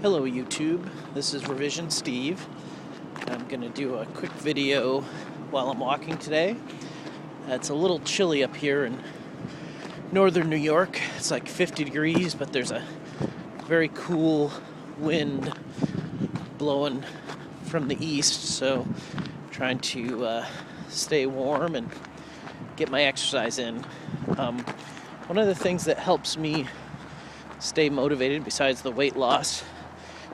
Hello YouTube, this is Revision Steve. I'm going to do a quick video while I'm walking today. It's a little chilly up here in northern New York. It's like 50 degrees, but there's a very cool wind blowing from the east, so I'm trying to stay warm and get my exercise in. One of the things that helps me stay motivated besides the weight loss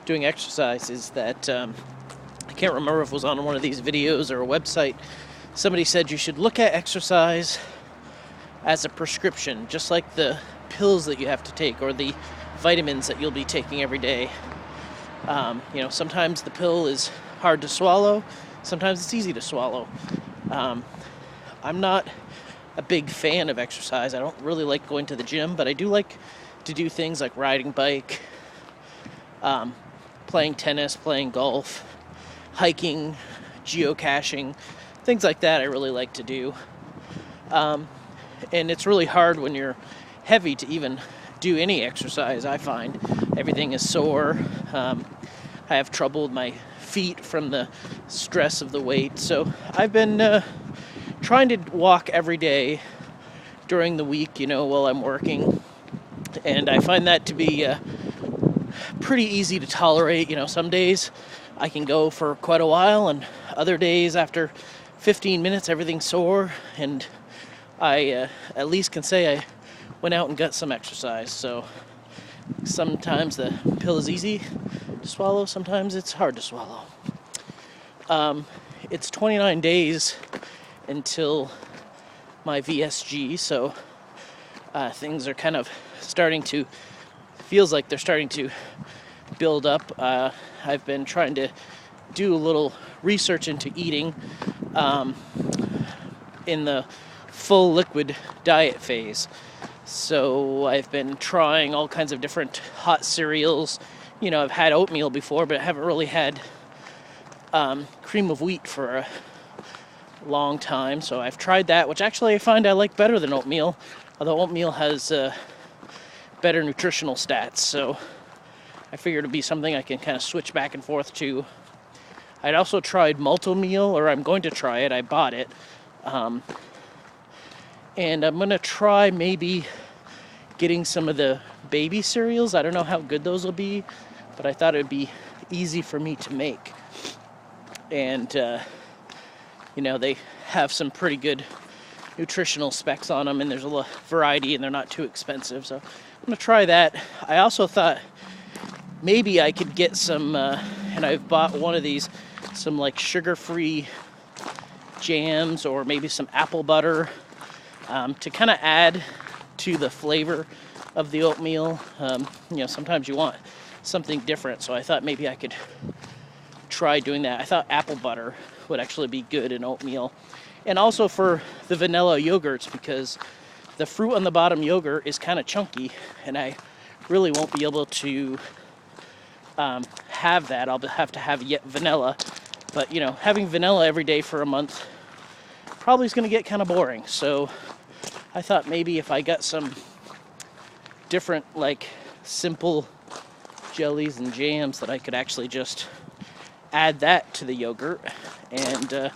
doing exercise is that I can't remember if it was on one of these videos or a website. Somebody said you should look at exercise as a prescription, just like the pills that you have to take or the vitamins that you'll be taking every day. Sometimes the pill is hard to swallow, sometimes it's easy to swallow. I'm not a big fan of exercise. I don't really like going to the gym, but I do like to do things like riding bike, playing tennis, playing golf, hiking, geocaching, things like that I really like to do. And it's really hard when you're heavy to even do any exercise, I find. Everything is sore. I have trouble with my feet from the stress of the weight. So I've been trying to walk every day during the week, while I'm working. And I find that to be pretty easy to tolerate. Some days I can go for quite a while, and other days after 15 minutes everything's sore, and I at least can say I went out and got some exercise. So sometimes the pill is easy to swallow, sometimes it's hard to swallow. It's 29 days until my VSG, so things are kind of feels like they're starting to build up. I've been trying to do a little research into eating in the full liquid diet phase. So I've been trying all kinds of different hot cereals. I've had oatmeal before, but I haven't really had cream of wheat for a long time. So I've tried that, which actually I find I like better than oatmeal, although oatmeal has better nutritional stats. So I figured it'd be something I can kind of switch back and forth to. I'd also tried Multi-Meal, or I'm going to try it. I bought it. And I'm going to try maybe getting some of the baby cereals. I don't know how good those will be, but I thought it would be easy for me to make. And, they have some pretty good nutritional specs on them, and there's a lot of variety, and they're not too expensive. So I'm going to try that. I also thought maybe I could get some, and I've bought one of these, some like sugar-free jams or maybe some apple butter to kind of add to the flavor of the oatmeal. Sometimes you want something different, so I thought maybe I could try doing that. I thought apple butter would actually be good in oatmeal. And also for the vanilla yogurts, because the fruit on the bottom yogurt is kind of chunky, and I really won't be able to have that. I'll have to have vanilla. But, having vanilla every day for a month probably is going to get kind of boring. So I thought maybe if I got some different, like, simple jellies and jams, that I could actually just add that to the yogurt and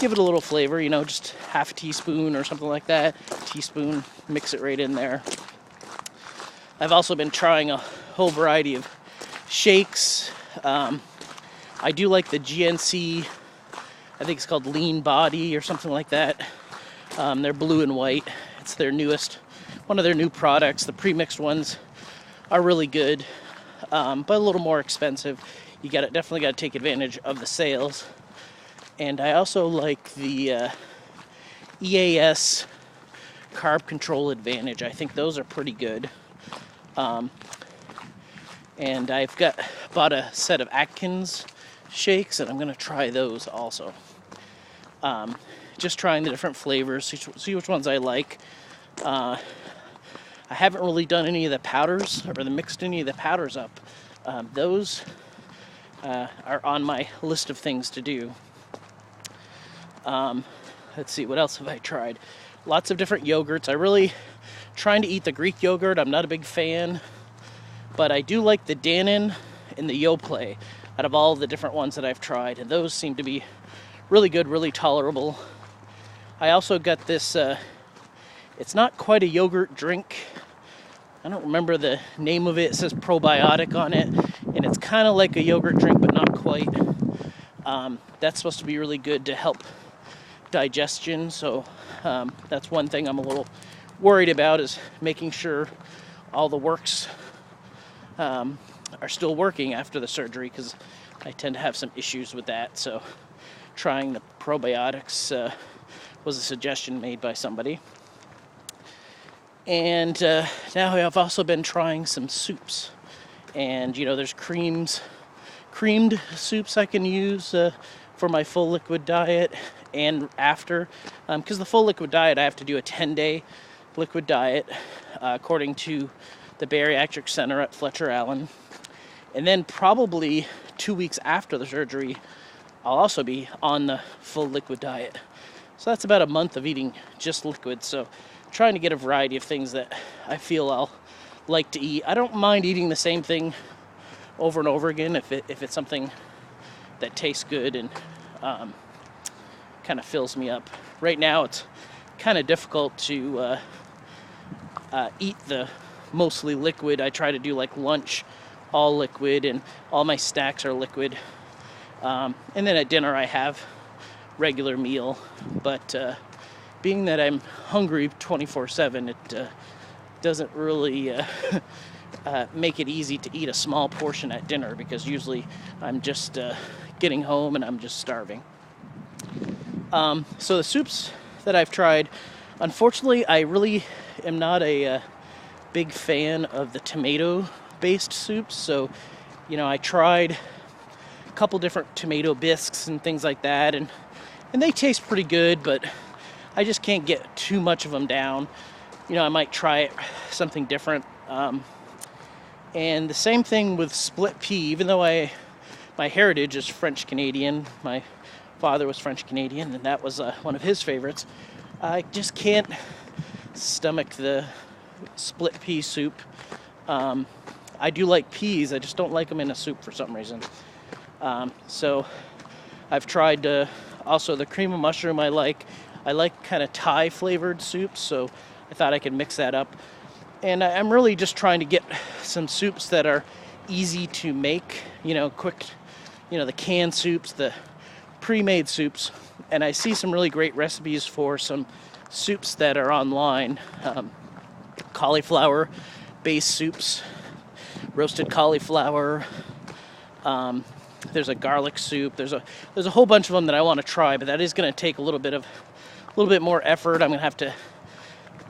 give it a little flavor, just half a teaspoon or something like that. Teaspoon, mix it right in there. I've also been trying a whole variety of shakes. I do like the GNC, I think it's called Lean Body or something like that. They're blue and white. It's their one of their new products. The pre-mixed ones are really good, but a little more expensive. You definitely got to take advantage of the sales. And I also like the EAS Carb Control Advantage. I think those are pretty good. And I've bought a set of Atkins shakes, and I'm going to try those also. Just trying the different flavors, see which ones I like. I haven't really done any of the powders, or mixed any of the powders up. Those are on my list of things to do. Let's see, what else have I tried? Lots of different yogurts. I really trying to eat the Greek yogurt. I'm not a big fan, but I do like the Dannon in the Yoplait out of all the different ones that I've tried, and those seem to be really good, really tolerable. I also got this, it's not quite a yogurt drink. I don't remember the name of it. It says probiotic on it, and it's kind of like a yogurt drink, but not quite. That's supposed to be really good to help digestion, so that's one thing I'm a little worried about, is making sure all the works are still working after the surgery, because I tend to have some issues with that. So trying the probiotics was a suggestion made by somebody. And now I've also been trying some soups, and there's creamed soups I can use for my full liquid diet and after, because the full liquid diet I have to do a 10-day liquid diet according to the bariatric center at Fletcher Allen, and then probably 2 weeks after the surgery I'll also be on the full liquid diet. So that's about a month of eating just liquid. So trying to get a variety of things that I feel I'll like to eat. I don't mind eating the same thing over and over again if it's something that tastes good and kind of fills me up. Right now it's kind of difficult to eat the mostly liquid. I try to do like lunch all liquid, and all my snacks are liquid, and then at dinner I have regular meal. But being that I'm hungry 24/7, it doesn't really make it easy to eat a small portion at dinner, because usually I'm just getting home and I'm just starving. So the soups that I've tried, unfortunately I really am not a big fan of the tomato-based soups. So I tried a couple different tomato bisques and things like that, and they taste pretty good, but I just can't get too much of them down. I might try something different. And the same thing with split pea. Even though my heritage is French Canadian, my father was French Canadian, and that was one of his favorites, I just can't stomach the split pea soup. I do like peas, I just don't like them in a soup for some reason. So I've tried also the cream of mushroom. I like kind of Thai flavored soups, so I thought I could mix that up. And I'm really just trying to get some soups that are easy to make, quick, the canned soups, the pre-made soups. And I see some really great recipes for some soups that are online. Cauliflower-based soups, roasted cauliflower. There's a garlic soup. There's a whole bunch of them that I want to try, but that is going to take a little bit more effort. I'm going to have to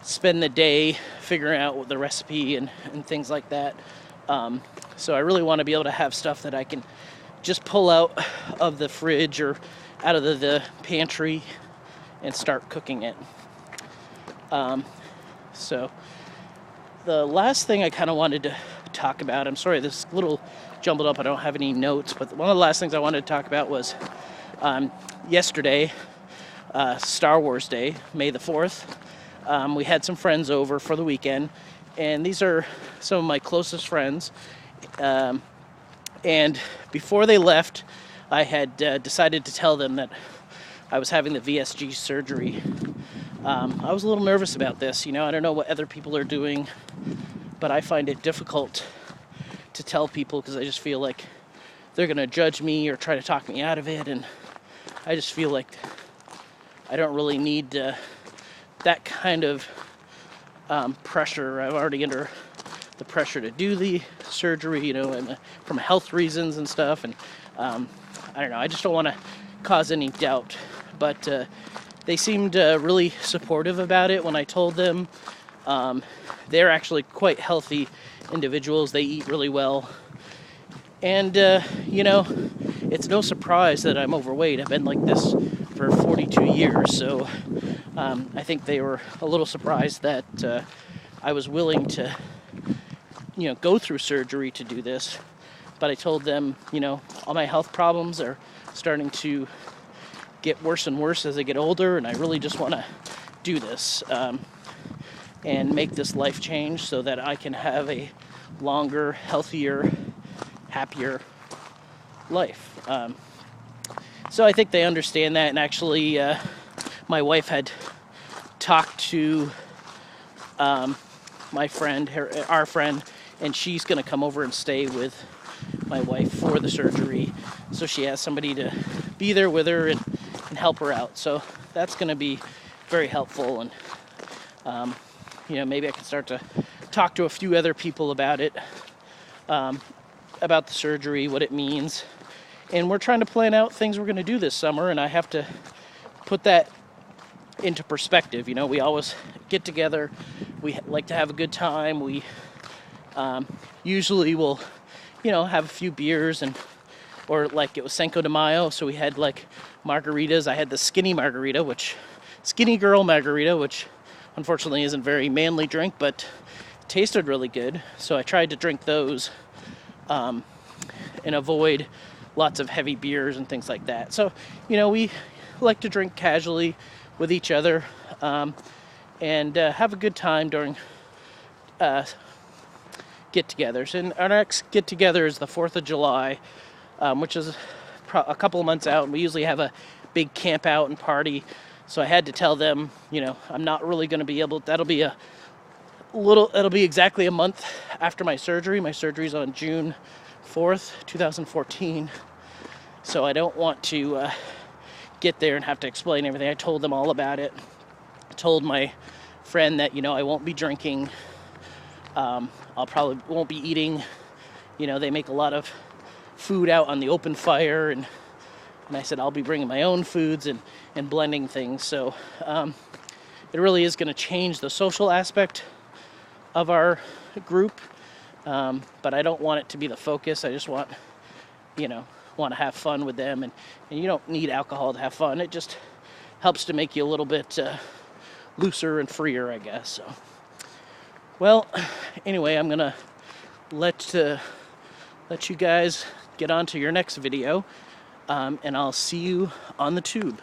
spend the day figuring out the recipe and things like that. So I really want to be able to have stuff that I can just pull out of the fridge or out of the pantry and start cooking it. So the last thing I kind of wanted to talk about, I'm sorry, this is a little jumbled up, I don't have any notes, but one of the last things I wanted to talk about was yesterday, Star Wars Day, May the 4th. We had some friends over for the weekend, and these are some of my closest friends. And before they left, I had decided to tell them that I was having the VSG surgery. I was a little nervous about this. I don't know what other people are doing, but I find it difficult to tell people because I just feel like they're going to judge me or try to talk me out of it, and I just feel like I don't really need that kind of pressure. I'm already under the pressure to do the surgery, and from health reasons and stuff, and I don't know, I just don't want to cause any doubt. But they seemed really supportive about it when I told them. They're actually quite healthy individuals. They eat really well. And, it's no surprise that I'm overweight. I've been like this for 42 years. So I think they were a little surprised that I was willing to, go through surgery to do this. But I told them, all my health problems are starting to get worse and worse as I get older, and I really just want to do this and make this life change so that I can have a longer, healthier, happier life. So I think they understand that, and actually my wife had talked to my friend, our friend, and she's going to come over and stay with my wife for the surgery, so she has somebody to be there with her and help her out. So that's going to be very helpful, and maybe I can start to talk to a few other people about it, about the surgery, what it means. And we're trying to plan out things we're going to do this summer, and I have to put that into perspective. We always get together, we like to have a good time, we usually will have a few beers, or like it was Cinco de Mayo, so we had like margaritas. I had the skinny girl margarita, which unfortunately isn't very manly drink, but tasted really good, so I tried to drink those and avoid lots of heavy beers and things like that. So we like to drink casually with each other, and have a good time during get-togethers. And our next get-together is the 4th of July, which is a couple of months out, and we usually have a big camp out and party. So I had to tell them, I'm not really going to be able, it'll be exactly a month after my surgery. My surgery's on June 4th, 2014. So I don't want to get there and have to explain everything. I told them all about it. I told my friend that, I won't be drinking. I'll probably won't be eating. They make a lot of food out on the open fire, and I said I'll be bringing my own foods and blending things. So it really is going to change the social aspect of our group, but I don't want it to be the focus. I just want to have fun with them, and you don't need alcohol to have fun. It just helps to make you a little bit looser and freer, I guess. So, well, anyway, I'm gonna let you guys get on to your next video, and I'll see you on the tube.